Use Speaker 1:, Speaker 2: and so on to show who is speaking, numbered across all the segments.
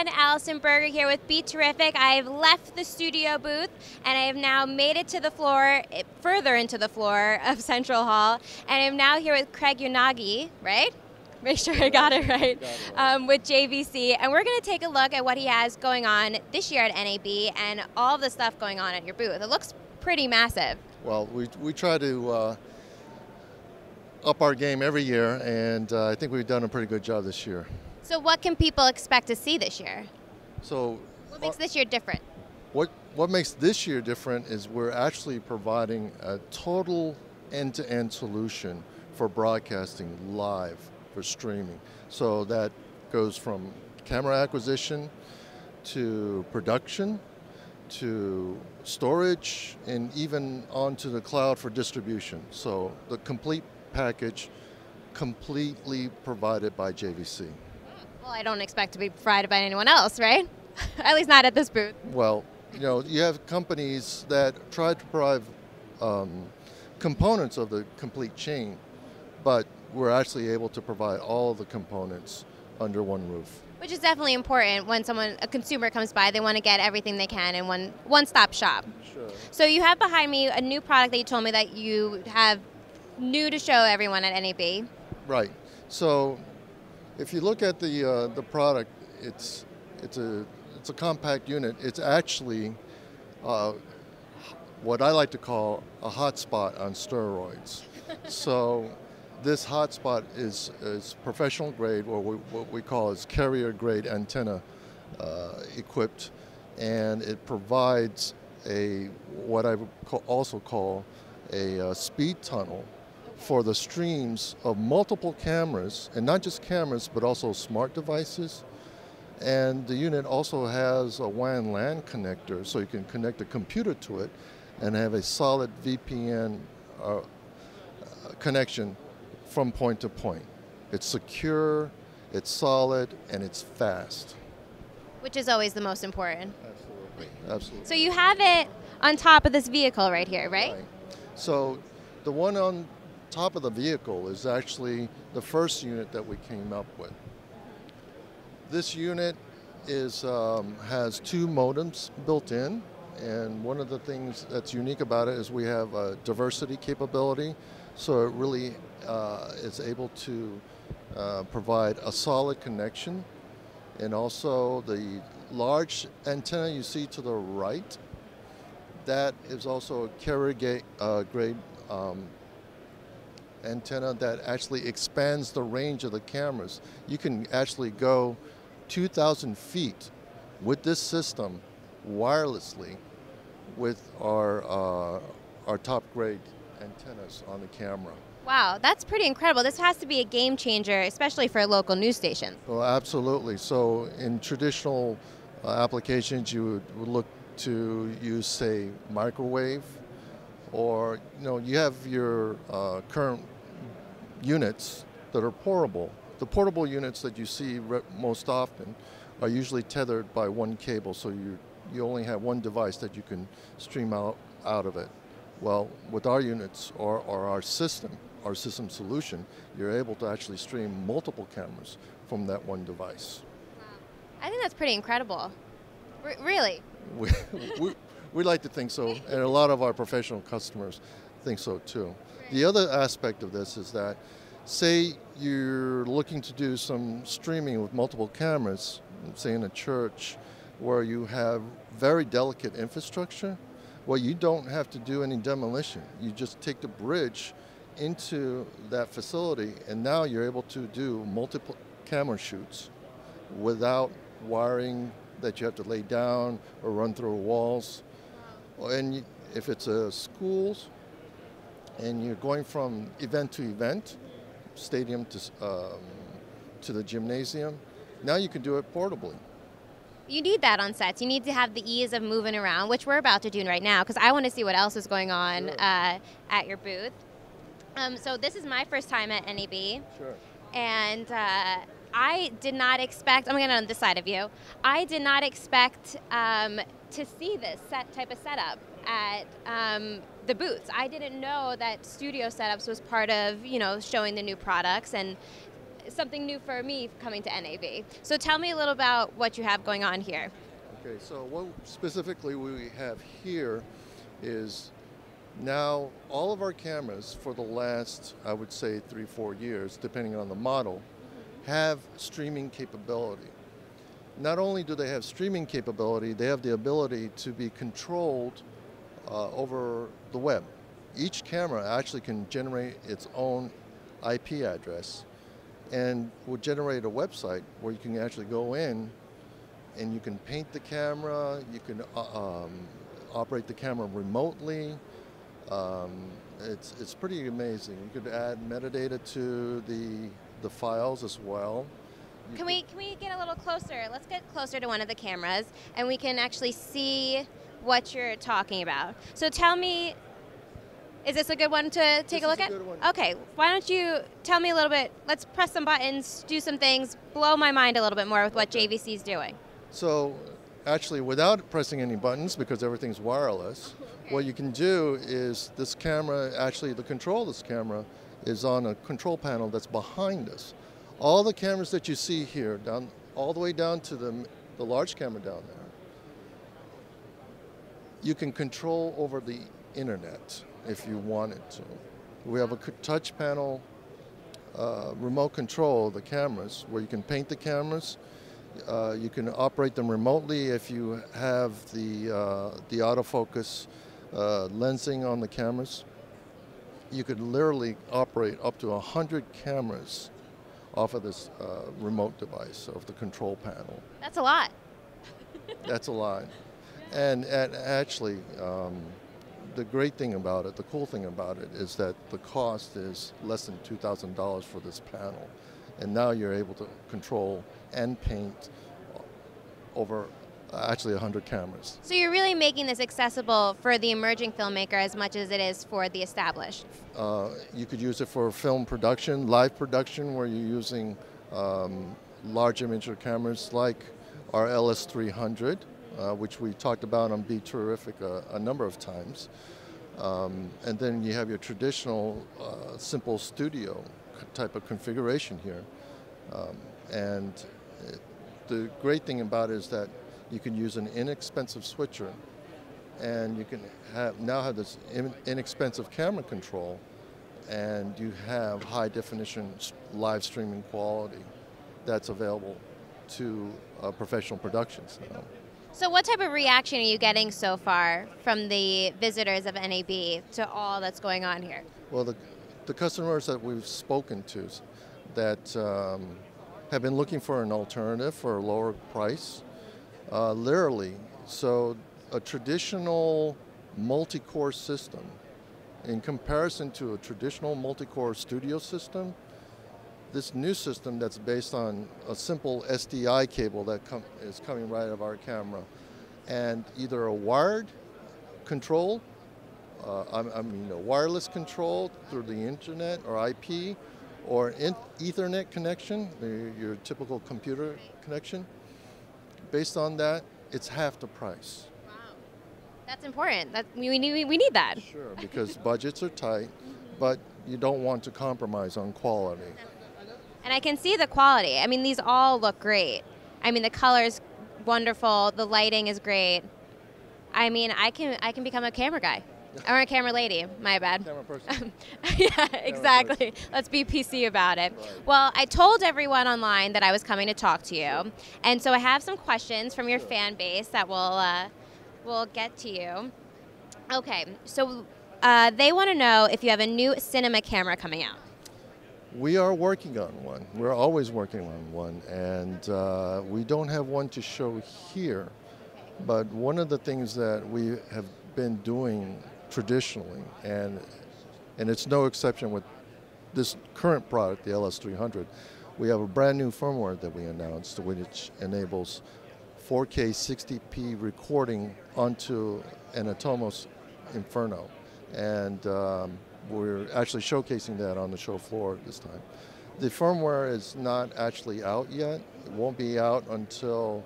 Speaker 1: everyone, Allyson Berger here with BeTerrific. I've left the studio booth and I have now made it to the floor, further into the floor of Central Hall, and I'm now here with Craig Yanagi, right? Make sure I got it right, with JVC, and we're going to take a look at what he has going on this year at NAB and all the stuff going on at your booth. It looks pretty massive.
Speaker 2: Well, we try to up our game every year, and I think we've done a pretty good job this year.
Speaker 1: So what can people expect to see this year?
Speaker 2: So
Speaker 1: what makes this year different?
Speaker 2: What makes this year different is we're actually providing a total end-to-end solution for broadcasting live, for streaming. So that goes from camera acquisition to production to storage and even onto the cloud for distribution. So the complete package completely provided by JVC.
Speaker 1: Well, I don't expect to be provided by anyone else, right? At least not at this booth.
Speaker 2: Well, you know, you have companies that try to provide components of the complete chain, but we're actually able to provide all of the components under one roof.
Speaker 1: Which is definitely important when a consumer comes by, they want to get everything they can in one-stop shop.
Speaker 2: Sure.
Speaker 1: So you have behind me a new product that you told me that you have new to show everyone at NAB.
Speaker 2: Right. So if you look at the product, it's a compact unit. It's actually what I like to call a hotspot on steroids. So this hotspot is professional grade, or what we call is carrier grade antenna equipped, and it provides what I would also call a speed tunnel for the streams of multiple cameras, and not just cameras, but also smart devices. And the unit also has a WAN LAN connector, so you can connect a computer to it and have a solid VPN connection from point to point. It's secure, it's solid, and it's fast.
Speaker 1: Which is always the most important.
Speaker 2: Absolutely, absolutely.
Speaker 1: So you have it on top of this vehicle right here, right?
Speaker 2: Right. So the one on top of the vehicle is actually the first unit that we came up with. This unit has 2 modems built in, and one of the things that's unique about it is we have a diversity capability, so it really is able to provide a solid connection. And also the large antenna you see to the right, that is also a carrier grade antenna that actually expands the range of the cameras. You can actually go 2,000 feet with this system wirelessly with our top grade antennas on the camera.
Speaker 1: Wow, that's pretty incredible. This has to be a game changer, especially for local news stations.
Speaker 2: Well, absolutely. So in traditional applications, you would look to use, say, microwave, or you have your current units that are portable. The portable units that you see most often are usually tethered by one cable, so you only have one device that you can stream out of it. Well, with our units or our system solution, you're able to actually stream multiple cameras from that one device.
Speaker 1: Wow. I think that's pretty incredible. Really?
Speaker 2: We like to think so, and a lot of our professional customers think so too. The other aspect of this is that, say you're looking to do some streaming with multiple cameras, say in a church, where you have very delicate infrastructure, well, you don't have to do any demolition. You just take the bridge into that facility, and now you're able to do multiple camera shoots without wiring that you have to lay down or run through walls. And if it's a schools and you're going from event to event, stadium to the gymnasium, now you can do it portably.
Speaker 1: You need that on sets. You need to have the ease of moving around, which we're about to do right now, because I want to see what else is going on at your booth. So this is my first time at NAB.
Speaker 2: Sure.
Speaker 1: And I did not expect, I'm going to on this side of you, I did not expect to see this type of setup at the booths. I didn't know that studio setups was part of, showing the new products, and something new for me coming to NAB. So tell me a little about what you have going on here.
Speaker 2: Okay, so what specifically we have here is now all of our cameras for the last, I would say, 3-4 years, depending on the model, have streaming capability. Not only do they have streaming capability, they have the ability to be controlled over the web. Each camera actually can generate its own IP address and will generate a website where you can actually go in and you can paint the camera, you can operate the camera remotely. It's pretty amazing. You could add metadata to the files as well.
Speaker 1: Can we get a little closer? Let's get closer to one of the cameras and we can actually see what you're talking about. So tell me, is this a good one to take a look at?
Speaker 2: This is a good one.
Speaker 1: Okay, why don't you tell me a little bit, let's press some buttons, do some things, blow my mind a little bit more with what JVC is doing.
Speaker 2: So actually, without pressing any buttons, because everything's wireless, what you can do is this camera, actually the control of this camera is on a control panel that's behind us. All the cameras that you see here, down all the way down to the large camera down there, you can control over the internet if you wanted to. We have a touch panel remote control of the cameras where you can paint the cameras. You can operate them remotely if you have the autofocus lensing on the cameras. You could literally operate up to 100 cameras off of this remote device of the control panel.
Speaker 1: That's a lot.
Speaker 2: That's a lot. And actually, the great thing about it, the cool thing about it, is that the cost is less than $2,000 for this panel. And now you're able to control and paint over actually 100 cameras.
Speaker 1: So you're really making this accessible for the emerging filmmaker as much as it is for the established.
Speaker 2: You could use it for film production, live production, where you're using large imager cameras like our LS300, which we talked about on BeTerrific a number of times. And then you have your traditional simple studio type of configuration here. The great thing about it is that you can use an inexpensive switcher, and you can now have this inexpensive camera control, and you have high definition live streaming quality that's available to professional productions now.
Speaker 1: So what type of reaction are you getting so far from the visitors of NAB to all that's going on here?
Speaker 2: Well, the customers that we've spoken to that have been looking for an alternative for a lower price, literally. So a traditional multi-core system, in comparison to a traditional multi-core studio system, this new system that's based on a simple SDI cable that is coming right out of our camera, and either a wired control, a wireless control through the internet or IP, or an Ethernet connection, your typical computer connection. Based on that, it's half the price.
Speaker 1: Wow, that's important. We need that.
Speaker 2: Sure, because budgets are tight, but you don't want to compromise on quality.
Speaker 1: And I can see the quality. I mean, these all look great. I mean, the color's wonderful. The lighting is great. I mean, I can become a camera guy. Or a camera lady, my bad.
Speaker 2: Camera person.
Speaker 1: Yeah, exactly. Let's be PC about it.
Speaker 2: Right.
Speaker 1: Well, I told everyone online that I was coming to talk to you. And so I have some questions from your fan base that we'll get to you. Okay, so they want to know if you have a new cinema camera coming out.
Speaker 2: We are working on one. We're always working on one. And we don't have one to show here. But one of the things that we have been doing traditionally, and it's no exception with this current product, the LS300, we have a brand new firmware that we announced which enables 4K 60p recording onto an Atomos Inferno. And we're actually showcasing that on the show floor this time. The firmware is not actually out yet. It won't be out until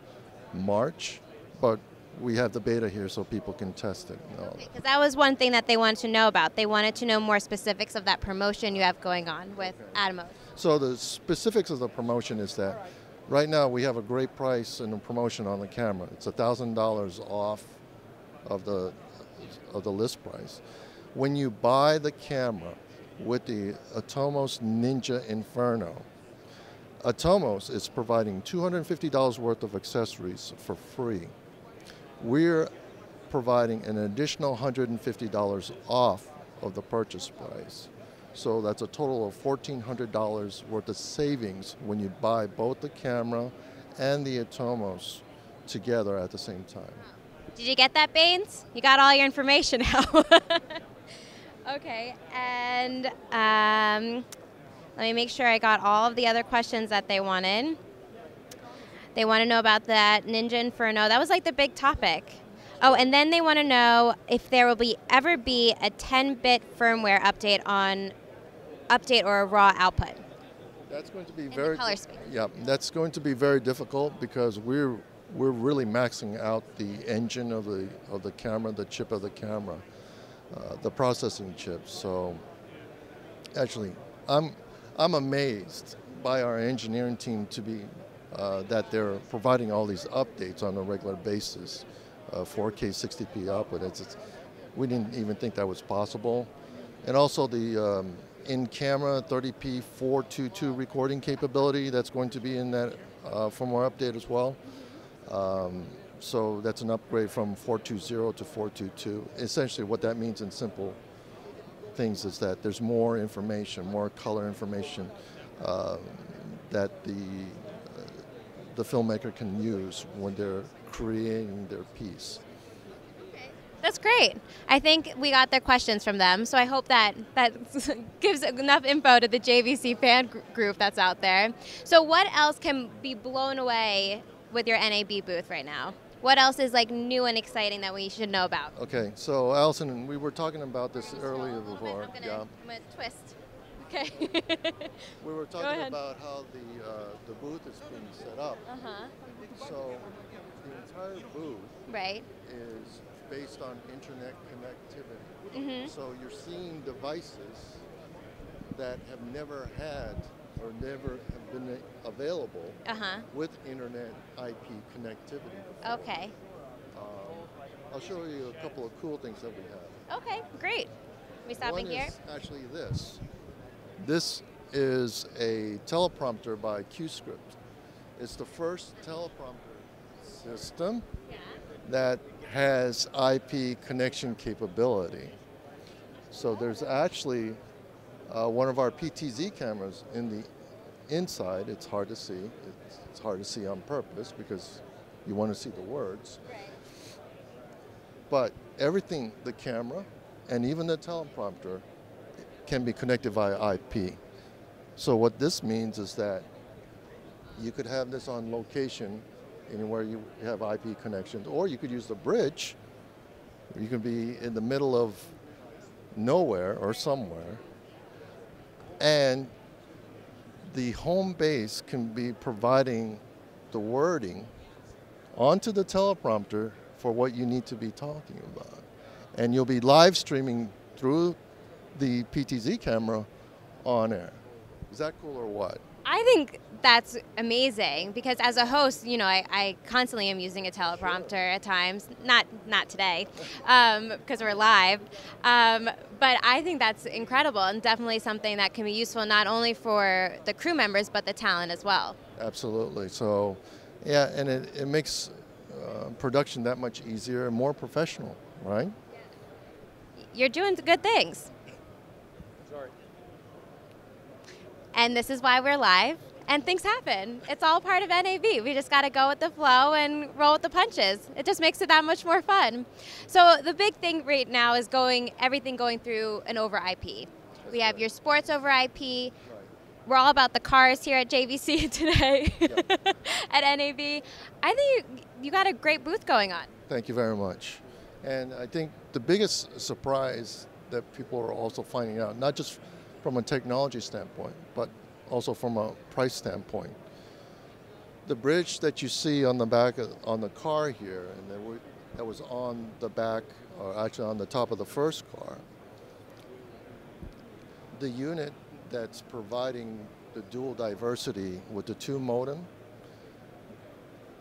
Speaker 2: March, but we have the beta here so people can test it.
Speaker 1: Because that was one thing that they wanted to know about. They wanted to know more specifics of that promotion you have going on with Atomos.
Speaker 2: So the specifics of the promotion is that right now we have a great price and a promotion on the camera. It's $1,000 off of the list price. When you buy the camera with the Atomos Ninja Inferno, Atomos is providing $250 worth of accessories for free. We're providing an additional $150 off of the purchase price. So that's a total of $1,400 worth of savings when you buy both the camera and the Atomos together at the same time.
Speaker 1: Did you get that, Baines? You got all your information out. Okay, and let me make sure I got all of the other questions that they wanted. They want to know about that Ninja Inferno. That was like the big topic. Oh, and then they want to know if there will ever be a 10-bit firmware update or a raw output.
Speaker 2: That's going to be that's going to be very difficult because we're really maxing out the engine of the camera, the chip of the camera, the processing chip. So actually, I'm amazed by our engineering team to be that they're providing all these updates on a regular basis. 4K 60p output. We didn't even think that was possible. And also the in-camera 30p 422 recording capability that's going to be in that firmware update as well. So that's an upgrade from 420 to 422. Essentially what that means in simple things is that there's more information, more color information that the filmmaker can use when they're creating their piece.
Speaker 1: Okay. That's great. I think we got their questions from them, so I hope that gives enough info to the JVC fan group that's out there. So what else can be blown away with your NAB booth right now? What else is like new and exciting that we should know about?
Speaker 2: Okay, so Allyson, we were talking about this earlier before.
Speaker 1: I'm gonna twist. Okay.
Speaker 2: We were talking about how the booth is being set up. So the entire booth is based on internet connectivity. So you're seeing devices that have never had or never have been available with internet IP connectivity before.
Speaker 1: Okay.
Speaker 2: I'll show you a couple of cool things that we have.
Speaker 1: Okay, great. We stopping here?
Speaker 2: One is actually this. This is a teleprompter by QScript. It's the first teleprompter system that has IP connection capability. So there's actually one of our PTZ cameras in the inside. It's hard to see. It's hard to see on purpose because you want to see the words. But everything, the camera and even the teleprompter, can be connected via IP. So what this means is that you could have this on location anywhere you have IP connections, or you could use the bridge. You can be in the middle of nowhere or somewhere, and the home base can be providing the wording onto the teleprompter for what you need to be talking about. And you'll be live streaming through the PTZ camera on air. Is that cool or what?
Speaker 1: I think that's amazing because as a host, you know, I constantly am using a teleprompter at times. Not today, because we're live. But I think that's incredible and definitely something that can be useful not only for the crew members but the talent as well.
Speaker 2: Absolutely. So, yeah, and it makes production that much easier and more professional, right?
Speaker 1: You're doing good things.
Speaker 2: Sorry.
Speaker 1: And this is why we're live, and things happen. It's all part of NAB. We just got to go with the flow and roll with the punches. It just makes it that much more fun. So the big thing right now is everything going through an over IP. We have your sports over IP. Right. We're all about the cars here at JVC today at NAB. I think you got a great booth going on.
Speaker 2: Thank you very much. And I think the biggest surprise that people are also finding out, not just from a technology standpoint, but also from a price standpoint. The bridge that you see on the back on the car here, and that was on the back, or actually on the top of the first car, the unit that's providing the dual diversity with the 2 modem.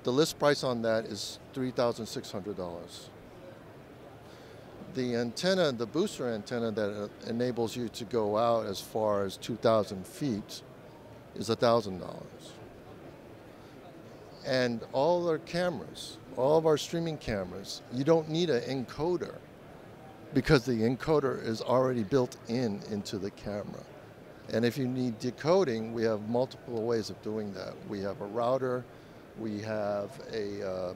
Speaker 2: The list price on that is $3,600. The antenna, the booster antenna that enables you to go out as far as 2,000 feet is $1,000. And all our cameras, all of our streaming cameras, you don't need an encoder because the encoder is already built into the camera. And if you need decoding, we have multiple ways of doing that. We have a router, we have a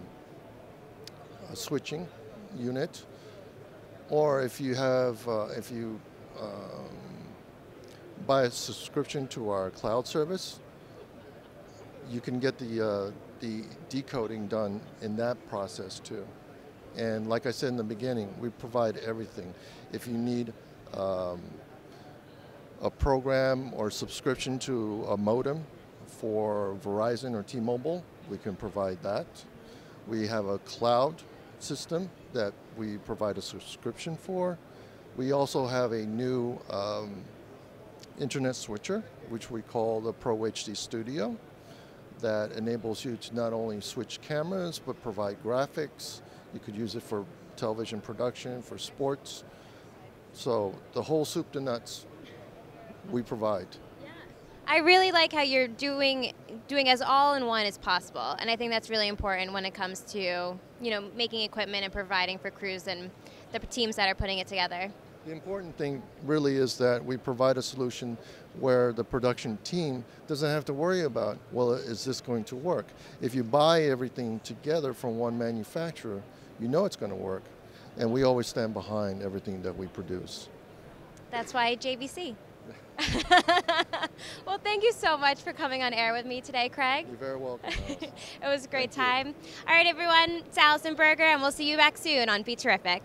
Speaker 2: switching unit, or if you have, buy a subscription to our cloud service, you can get the decoding done in that process too. And like I said in the beginning, we provide everything. If you need a program or subscription to a modem for Verizon or T-Mobile, we can provide that. We have a cloud system that we provide a subscription for. We also have a new internet switcher, which we call the Pro HD Studio, that enables you to not only switch cameras, but provide graphics. You could use it for television production, for sports. So the whole soup to nuts we provide.
Speaker 1: I really like how you're doing as all-in-one as possible, and I think that's really important when it comes to, you know, making equipment and providing for crews and the teams that are putting it together.
Speaker 2: The important thing really is that we provide a solution where the production team doesn't have to worry about, well, is this going to work? If you buy everything together from one manufacturer, you know it's going to work, and we always stand behind everything that we produce.
Speaker 1: That's why JVC. Well, thank you so much for coming on air with me today, Craig.
Speaker 2: You're very welcome.
Speaker 1: It was a great time. All right, everyone, it's Allyson Berger, and we'll see you back soon on BeTerrific.